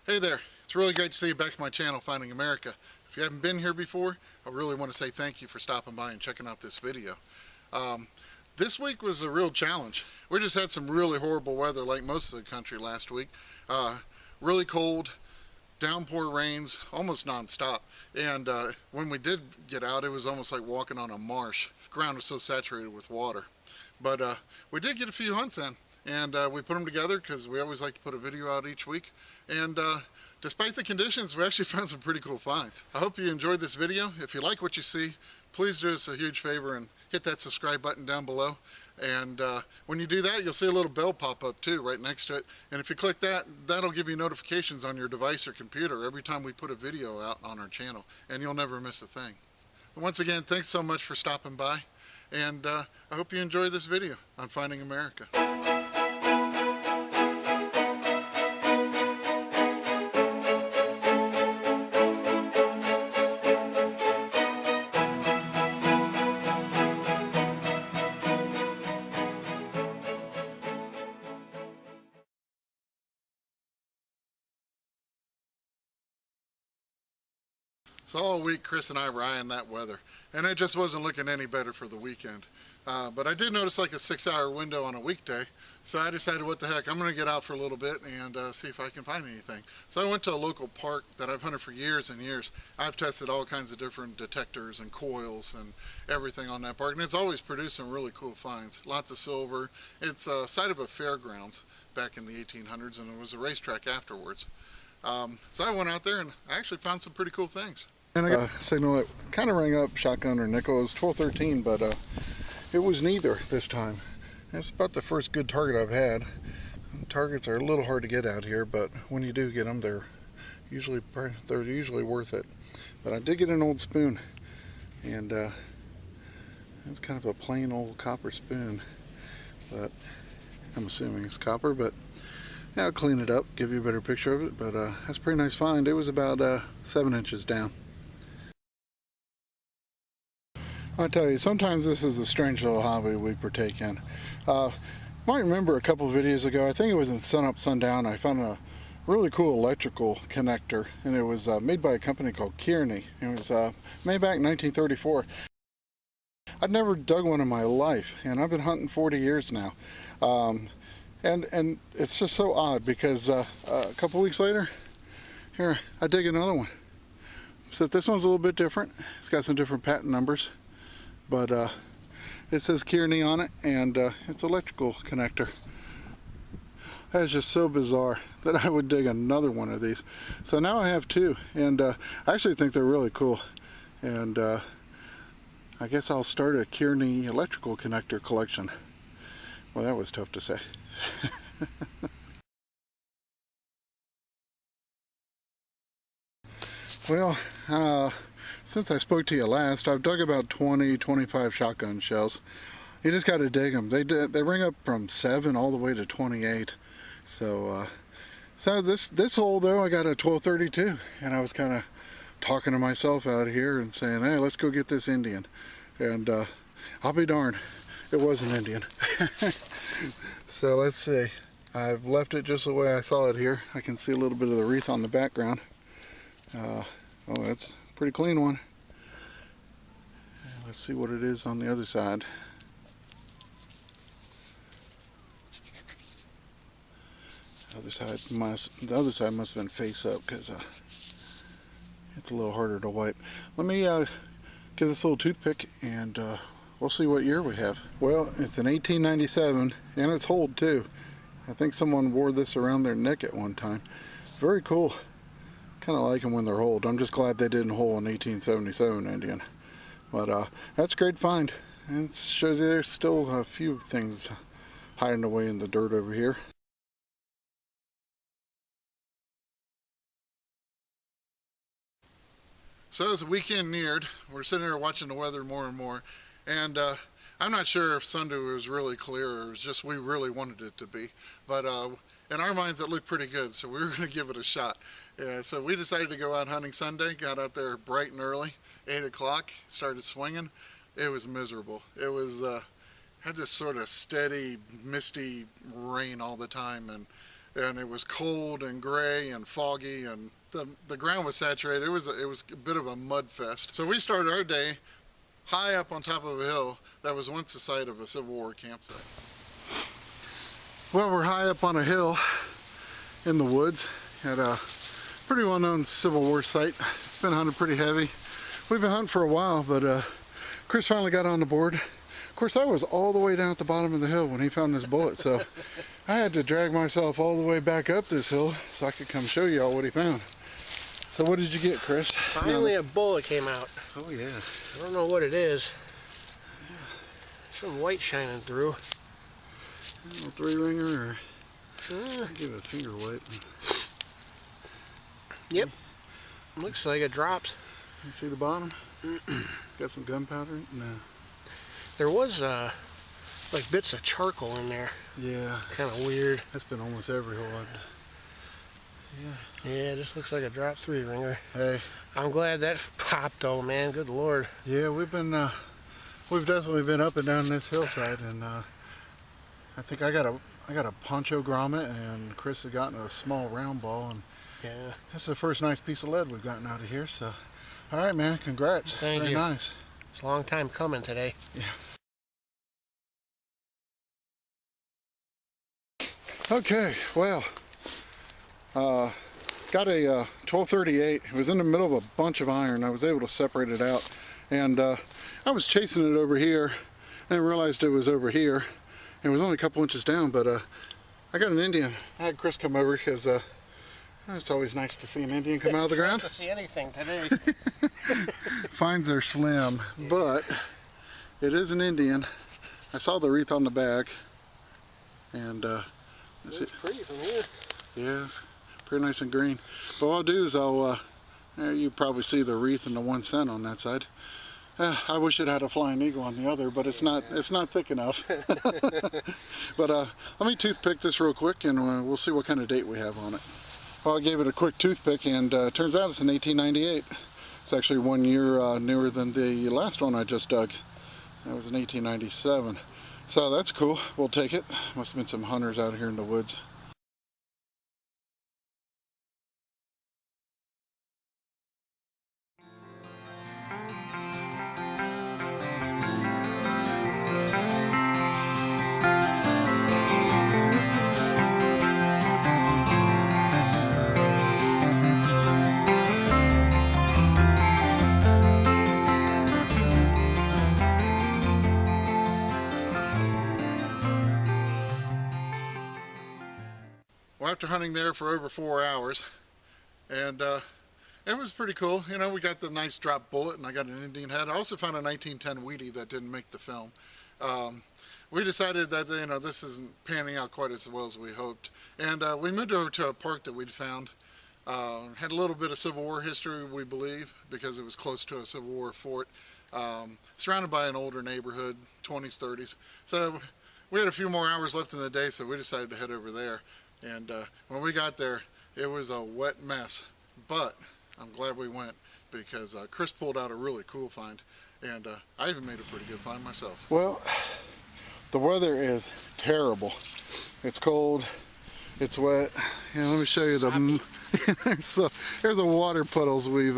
Hey there, it's really great to see you back on my channel, Finding America. If you haven't been here before, I really want to say thank you for stopping by and checking out this video. This week was a real challenge. We just had some really horrible weather like most of the country last week. Really cold, downpour rains, almost non-stop. And when we did get out, it was almost like walking on a marsh. The ground was so saturated with water. But we did get a few hunts in. And we put them together because we always like to put a video out each week. And despite the conditions, we actually found some pretty cool finds. I hope you enjoyed this video. If you like what you see, please do us a huge favor and hit that subscribe button down below. And when you do that, you'll see a little bell pop up too right next to it. And if you click that, that'll give you notifications on your device or computer every time we put a video out on our channel. And you'll never miss a thing. But once again, thanks so much for stopping by. And I hope you enjoy this video on Finding America. So all week, Chris and I were eyeing that weather, and it just wasn't looking any better for the weekend. But I did notice like a 6-hour window on a weekday, so I decided, what the heck, I'm going to get out for a little bit and see if I can find anything. So I went to a local park that I've hunted for years and years. I've tested all kinds of different detectors and coils and everything on that park, and it's always produced some really cool finds. Lots of silver. It's a site of a fairgrounds back in the 1800s, and it was a racetrack afterwards. So I went out there and I actually found some pretty cool things. And I got a signal that kind of rang up shotgun or nickel. It was 1213, but it was neither this time. It's about the first good target I've had. Targets are a little hard to get out here, but when you do get them, they're usually worth it. But I did get an old spoon, and it's kind of a plain old copper spoon, but I'm assuming it's copper. But yeah, I'll clean it up, give you a better picture of it. But that's a pretty nice find. It was about 7 inches down. I tell you, sometimes this is a strange little hobby we partake in. You might remember a couple of videos ago, I think it was in Sun Up, Sundown, I found a really cool electrical connector, and it was made by a company called Kearney. It was made back in 1934. I'd never dug one in my life, and I've been hunting 40 years now. And it's just so odd because a couple weeks later, here, I dig another one. So this one's a little bit different. It's got some different patent numbers. But it says Kearney on it, and it's electrical connector. That is just so bizarre that I would dig another one of these. So now I have two, and I actually think they're really cool. And I guess I'll start a Kearney electrical connector collection. Well, that was tough to say. Well, since I spoke to you last, I've dug about 20-25 shotgun shells. You just got to dig them. They ring up from 7 all the way to 28. So this hole though, I got a 1232, and I was kind of talking to myself out here and saying, hey, let's go get this Indian. And I'll be darned, it was an Indian. So let's see. I've left it just the way I saw it here. I can see a little bit of the wreath on the background. Oh, that's a pretty clean one. Let's see what it is on the other side. The other side must have been face up because it's a little harder to wipe. Let me give this little toothpick and we'll see what year we have. Well, it's an 1897 and it's holed too. I think someone wore this around their neck at one time. Very cool. Kind of like them when they're holed. I'm just glad they didn't hole an 1877 Indian. But that's a great find. And it shows you there's still a few things hiding away in the dirt over here. So as the weekend neared, we're sitting here watching the weather more and more. And I'm not sure if Sunday was really clear or it was just we really wanted it to be. But in our minds, it looked pretty good, so we were going to give it a shot. So we decided to go out hunting Sunday, got out there bright and early, 8 o'clock, started swinging. It was miserable. It was had this sort of steady, misty rain all the time, and and it was cold and gray and foggy, and the ground was saturated. It was a bit of a mud fest. So we started our day high up on top of a hill that was once the site of a Civil War campsite. Well, we're high up on a hill in the woods at a pretty well-known Civil War site. It's been hunted pretty heavy. We've been hunting for a while, but Chris finally got on the board. Of course, I was all the way down at the bottom of the hill when he found this bullet, so I had to drag myself all the way back up this hill so I could come show you all what he found. So what did you get, Chris? Finally a bullet came out. Oh yeah. I don't know what it is. Some white shining through. A little 3-ringer, or give it a finger wipe. Yep. Looks like it drops. You see the bottom? It's got some gunpowder. No. There was like bits of charcoal in there. Yeah. Kind of weird. That's been almost every hole. Yeah. Yeah, this looks like a drop 3-ringer. Hey. I'm glad that popped though, man. Good Lord. Yeah, we've definitely been up and down this hillside, and I think I got a poncho grommet, and Chris has gotten a small round ball, and yeah, that's the first nice piece of lead we've gotten out of here. So, all right, man, congrats. Thank you. Very nice. It's a long time coming today. Yeah. Okay, well, got a 1238. It was in the middle of a bunch of iron. I was able to separate it out, and I was chasing it over here, and realized it was over here. It was only a couple inches down, but I got an Indian. I had Chris come over because it's always nice to see an Indian come out of the ground. To see anything today. Finds are slim, but it is an Indian. I saw the wreath on the back, and it's pretty from here. Yes, pretty nice and green. But what I'll do is you probably see the wreath and the 1 cent on that side. I wish it had a flying eagle on the other, but it's not thick enough. But let me toothpick this real quick, and we'll see what kind of date we have on it. Well, I gave it a quick toothpick, and it turns out it's an 1898. It's actually 1 year newer than the last one I just dug. That was in 1897. So that's cool. We'll take it. Must have been some hunters out here in the woods. Well, after hunting there for over 4 hours, and it was pretty cool. You know, we got the nice drop bullet, and I got an Indian head. I also found a 1910 Wheatie that didn't make the film. We decided that, you know, this isn't panning out quite as well as we hoped, and we moved over to a park that we'd found. Had a little bit of Civil War history, we believe, because it was close to a Civil War fort, surrounded by an older neighborhood, 20s, 30s. So we had a few more hours left in the day, so we decided to head over there. And when we got there, it was a wet mess, but I'm glad we went, because Chris pulled out a really cool find, and I even made a pretty good find myself. Well, the weather is terrible. It's cold, it's wet. Yeah, let me show you the there's the water puddles. We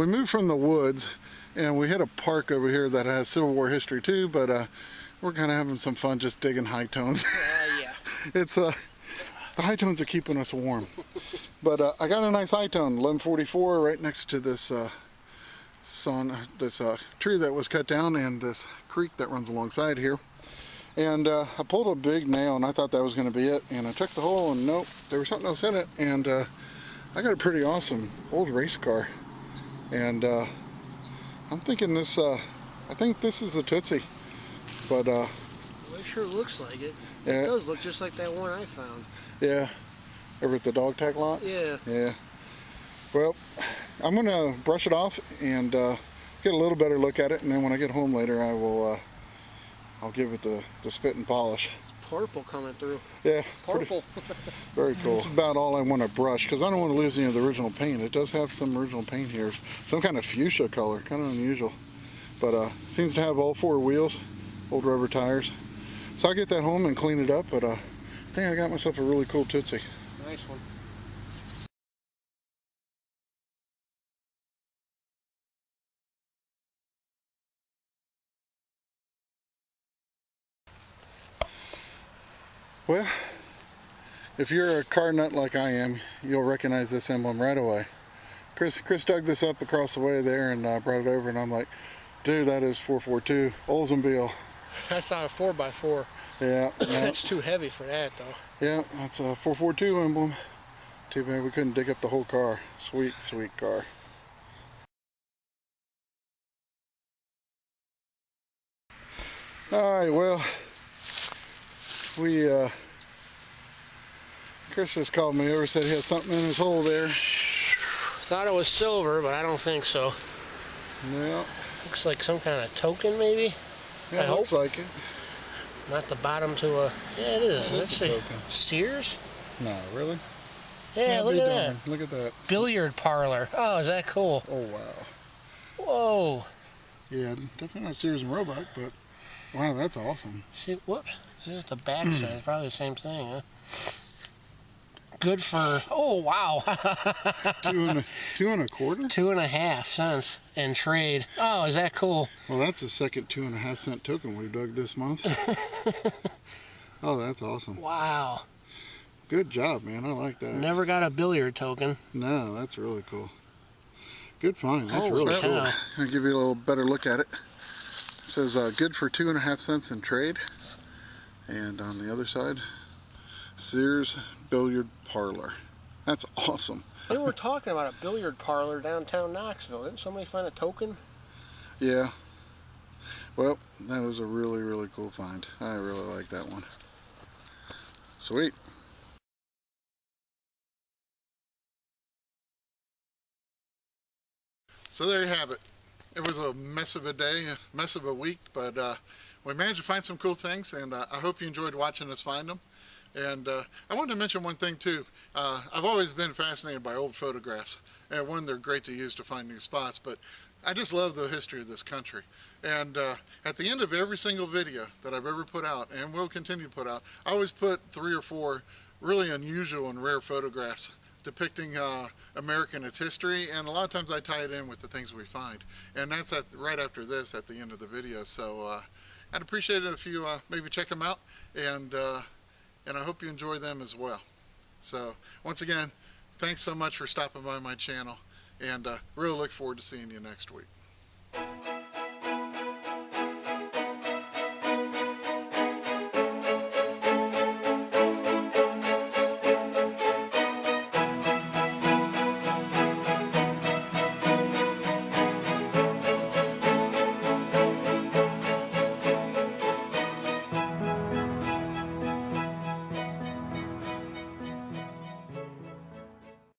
moved from the woods, and we hit a park over here that has Civil War history too, but we're kind of having some fun just digging high tones. Yeah. It's the high tones are keeping us warm. But I got a nice high tone, 1144, right next to this tree that was cut down, and this creek that runs alongside here. And I pulled a big nail, and I thought that was going to be it. And I checked the hole, and nope, there was something else in it. And I got a pretty awesome old race car. And I'm thinking this, I think this is a Tootsie. But well, it sure looks like it. Yeah. It does look just like that one I found. Yeah, over at the dog tag lot? Yeah. Yeah. Well, I'm going to brush it off and get a little better look at it, and then when I get home later, I will, I'll give it the spit and polish. It's purple coming through. Yeah. Purple. Very cool. That's about all I want to brush, because I don't want to lose any of the original paint. It does have some original paint here. Some kind of fuchsia color, kind of unusual. But seems to have all 4 wheels, old rubber tires. So I'll get that home and clean it up, but I think I got myself a really cool Tootsie. nice one. Well, if you're a car nut like I am, you'll recognize this emblem right away. Chris dug this up across the way there and brought it over, and I'm like, dude, that is 442 Oldsmobile. I thought a 4x4. Yeah. That's too heavy for that, though. Yeah, that's a 442 emblem. Too bad we couldn't dig up the whole car. Sweet, sweet car. Alright, well, Chris just called me over, said he had something in his hole there. Thought it was silver, but I don't think so. Yeah. Looks like some kind of token, maybe? Yeah, it looks like it. Not the bottom to a... Yeah, it is. Let's see. Sears? No, really? Yeah, look at that. Look at that. Billiard parlor. Oh, is that cool? Oh, wow. Whoa. Yeah, definitely not Sears and Roebuck, but wow, that's awesome. See, whoops. See, it's the back side. It's probably the same thing, huh? Good for... Oh, wow. two and a quarter? 2.5 cents in trade. Oh, is that cool? Well, that's the second 2.5 cent token we've dug this month. Oh, that's awesome. Wow. Good job, man. I like that. Never got a billiard token. No, that's really cool. Good find. That's Holy really cool. cow. I'll give you a little better look at it. It says good for 2.5 cents in trade. And on the other side, Sears Billiard Parlor. That's awesome. We were talking about a billiard parlor downtown Knoxville. Didn't somebody find a token? Yeah. Well, that was a really, really cool find. I really like that one. Sweet. So there you have it. It was a mess of a day, a mess of a week, but we managed to find some cool things, and I hope you enjoyed watching us find them. And I wanted to mention one thing too. I've always been fascinated by old photographs, and one, they're great to use to find new spots, but I just love the history of this country. And at the end of every single video that I've ever put out, and will continue to put out, I always put 3 or 4 really unusual and rare photographs depicting America and its history, and a lot of times I tie it in with the things we find. And that's right after this, at the end of the video. So I'd appreciate it if you maybe check them out, and I hope you enjoy them as well. So once again, thanks so much for stopping by my channel, and really look forward to seeing you next week.